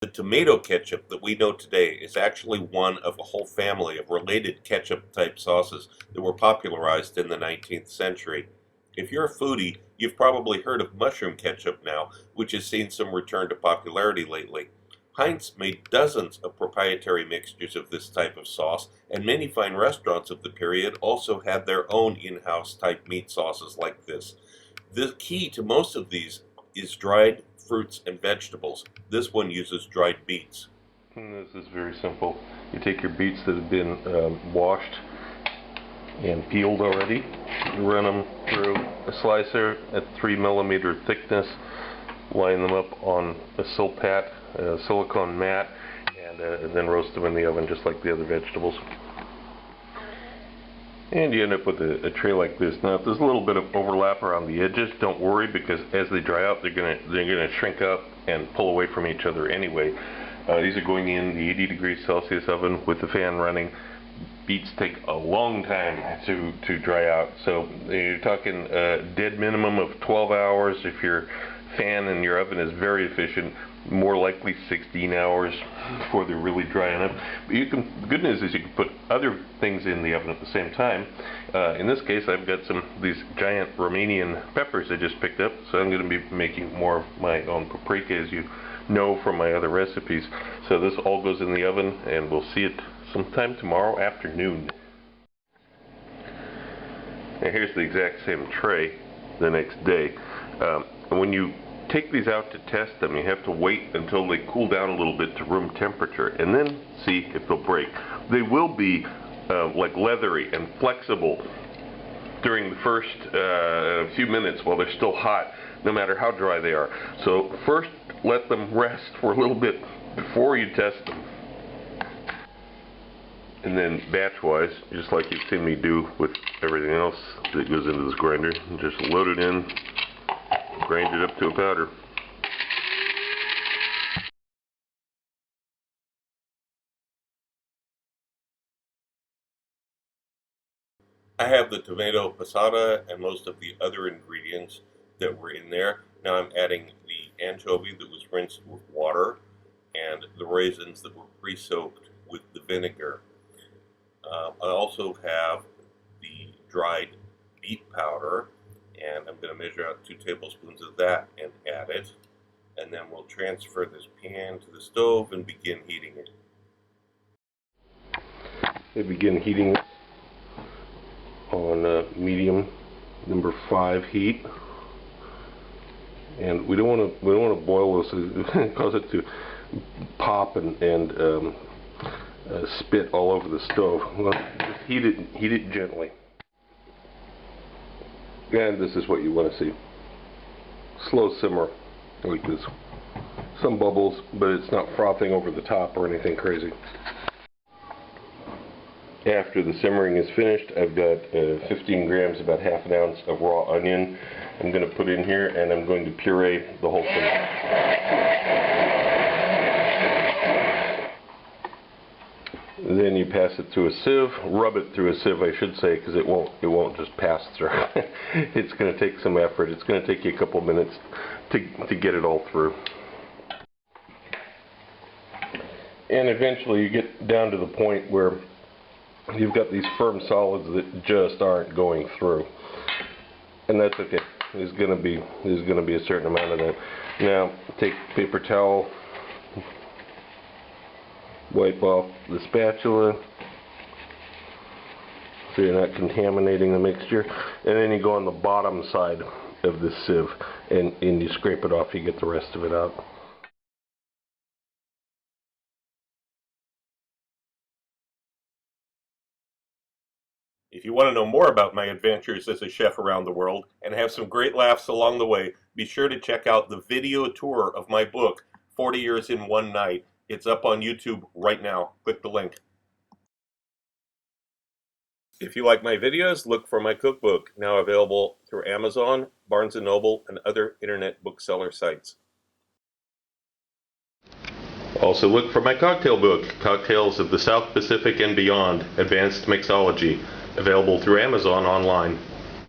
The tomato ketchup that we know today is actually one of a whole family of related ketchup-type sauces that were popularized in the 19th century. If you're a foodie, you've probably heard of mushroom ketchup now, which has seen some return to popularity lately. Heinz made dozens of proprietary mixtures of this type of sauce, and many fine restaurants of the period also had their own in-house type meat sauces like this. The key to most of these is dried fruits and vegetables. This one uses dried beets. And this is very simple. You take your beets that have been washed and peeled already, run them through a slicer at 3mm thickness, line them up on a silicone mat, and then roast them in the oven just like the other vegetables. And you end up with a tray like this. Now, if there's a little bit of overlap around the edges, don't worry, because as they dry out, they're gonna shrink up and pull away from each other anyway. These are going in the 80 degrees Celsius oven with the fan running. Beets take a long time to dry out, so you're talking a dead minimum of 12 hours. If your fan in your oven is very efficient, more likely 16 hours before they're really drying up. But the good news is you can put other things in the oven at the same time. In this case, I've got these giant Romanian peppers I just picked up, so I'm going to be making more of my own paprika, as you know from my other recipes. So this all goes in the oven, and we'll see it sometime tomorrow afternoon. Now here's the exact same tray the next day. When you take these out to test them, you have to wait until they cool down a little bit to room temperature, and then see if they'll break. They will be like leathery and flexible during the first few minutes while they're still hot, no matter how dry they are. So first, let them rest for a little bit before you test them. And then batch-wise, just like you've seen me do with everything else that goes into this grinder, just load it in, grind it up to a powder. I have the tomato passata and most of the other ingredients that were in there. Now I'm adding the anchovy that was rinsed with water and the raisins that were pre-soaked with the vinegar. I also have the dried beet powder, and I'm going to measure out 2 tablespoons of that and add it. And then we'll transfer this pan to the stove and begin heating it. They begin heating on medium number 5 heat, and we don't want to boil this. It causes it to pop and spit all over the stove. Well, just heat it gently. And this is what you want to see. Slow simmer like this. Some bubbles, but it's not frothing over the top or anything crazy. After the simmering is finished, I've got 15 grams, about half an ounce of raw onion I'm going to put in here, and I'm going to puree the whole thing. Then you pass it through a sieve, rub it through a sieve, I should say, because it won't just pass through. It's going to take some effort. It's going to take you a couple minutes to get it all through. And eventually you get down to the point where you've got these firm solids that just aren't going through, and that's okay. There's going to be a certain amount of that. Now take a paper towel, wipe off the spatula so you're not contaminating the mixture, and then you go on the bottom side of the sieve and you scrape it off. You get the rest of it out. If you want to know more about my adventures as a chef around the world and have some great laughs along the way, be sure to check out the video tour of my book, 40 Years in One Night. It's up on YouTube right now. Click the link. If you like my videos, look for my cookbook, now available through Amazon, Barnes & Noble, and other internet bookseller sites. Also look for my cocktail book, Cocktails of the South Pacific and Beyond, Advanced Mixology, available through Amazon online.